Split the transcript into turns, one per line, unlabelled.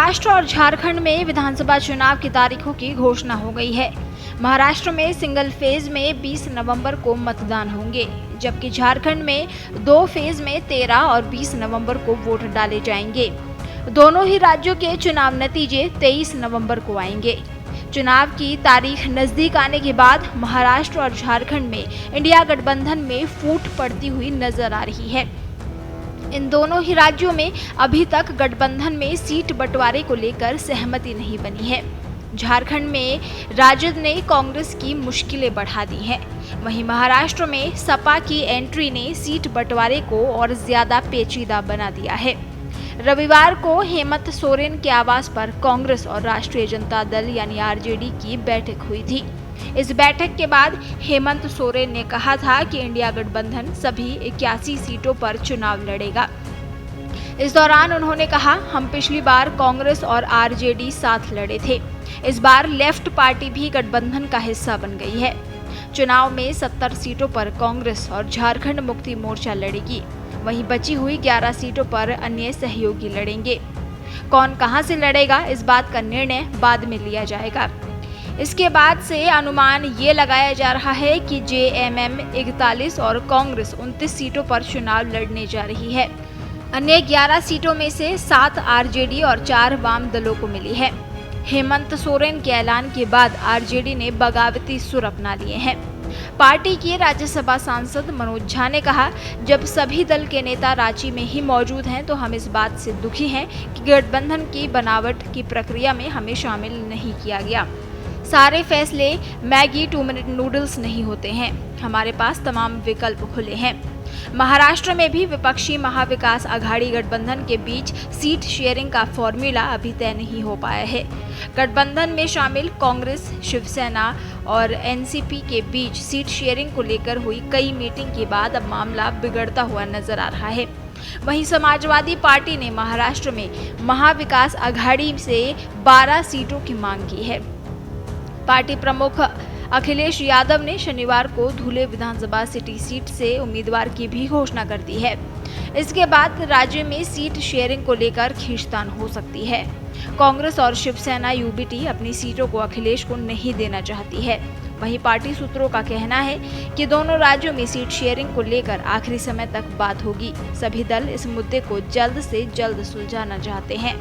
महाराष्ट्र और झारखंड में विधानसभा चुनाव की तारीखों की घोषणा हो गई है। महाराष्ट्र में सिंगल फेज में 20 नवंबर को मतदान होंगे, जबकि झारखंड में 2 फेज में 13 और 20 नवंबर को वोट डाले जाएंगे। दोनों ही राज्यों के चुनाव नतीजे 23 नवंबर को आएंगे। चुनाव की तारीख नजदीक आने के बाद महाराष्ट्र और झारखंड में इंडिया गठबंधन में फूट पड़ती हुई नजर आ रही है। इन दोनों ही राज्यों में अभी तक गठबंधन में सीट बंटवारे को लेकर सहमति नहीं बनी है। झारखंड में राजद ने कांग्रेस की मुश्किलें बढ़ा दी हैं। वहीं महाराष्ट्र में सपा की एंट्री ने सीट बंटवारे को और ज्यादा पेचीदा बना दिया है। रविवार को हेमंत सोरेन के आवास पर कांग्रेस और राष्ट्रीय जनता दल यानी आरजेडी की बैठक हुई थी। इस बैठक के बाद हेमंत सोरेन ने कहा था कि इंडिया गठबंधन सभी 81 सीटों पर चुनाव लड़ेगा। इस दौरान उन्होंने कहा, हम पिछली बार कांग्रेस और आरजेडी साथ लड़े थे। इस बार लेफ्ट पार्टी भी गठबंधन का हिस्सा बन गई है। चुनाव में 70 सीटों पर कांग्रेस और झारखंड मुक्ति मोर्चा लड़ेगी। वहीं बची हुई 11 सीटों पर अन्य सहयोगी लड़ेंगे। कौन कहां से लड़ेगा, इस बात का निर्णय बाद में लिया जाएगा। इसके बाद से अनुमान ये लगाया जा रहा है कि जेएमएम 41 और कांग्रेस 29 सीटों पर चुनाव लड़ने जा रही है। अन्य 11 सीटों में से 7 आरजेडी और 4 वाम दलों को मिली है। हेमंत सोरेन के ऐलान के बाद आरजेडी ने बगावती सुर अपना लिए हैं। पार्टी के राज्यसभा सांसद मनोज झा ने कहा, जब सभी दल के नेता रांची में ही मौजूद हैं तो हम इस बात से दुखी हैं कि गठबंधन की बनावट की प्रक्रिया में हमें शामिल नहीं किया गया। सारे फैसले मैगी 2 मिनट नूडल्स नहीं होते हैं। हमारे पास तमाम विकल्प खुले हैं। महाराष्ट्र में भी विपक्षी महाविकास आघाड़ी गठबंधन के बीच सीट शेयरिंग का फॉर्मूला अभी तय नहीं हो पाया है। गठबंधन में शामिल कांग्रेस, शिवसेना और एनसीपी के बीच सीट शेयरिंग को लेकर हुई कई मीटिंग के बाद अब मामला बिगड़ता हुआ नजर आ रहा है। वहीं समाजवादी पार्टी ने महाराष्ट्र में महाविकास आघाड़ी से 12 सीटों की मांग की है। पार्टी प्रमुख अखिलेश यादव ने शनिवार को धुले विधानसभा सिटी सीट से उम्मीदवार की भी घोषणा कर दी है। इसके बाद राज्य में सीट शेयरिंग को लेकर खींचतान हो सकती है। कांग्रेस और शिवसेना यूबीटी अपनी सीटों को अखिलेश को नहीं देना चाहती है। वहीं पार्टी सूत्रों का कहना है कि दोनों राज्यों में सीट शेयरिंग को लेकर आखिरी समय तक बात होगी। सभी दल इस मुद्दे को जल्द से जल्द सुलझाना चाहते हैं।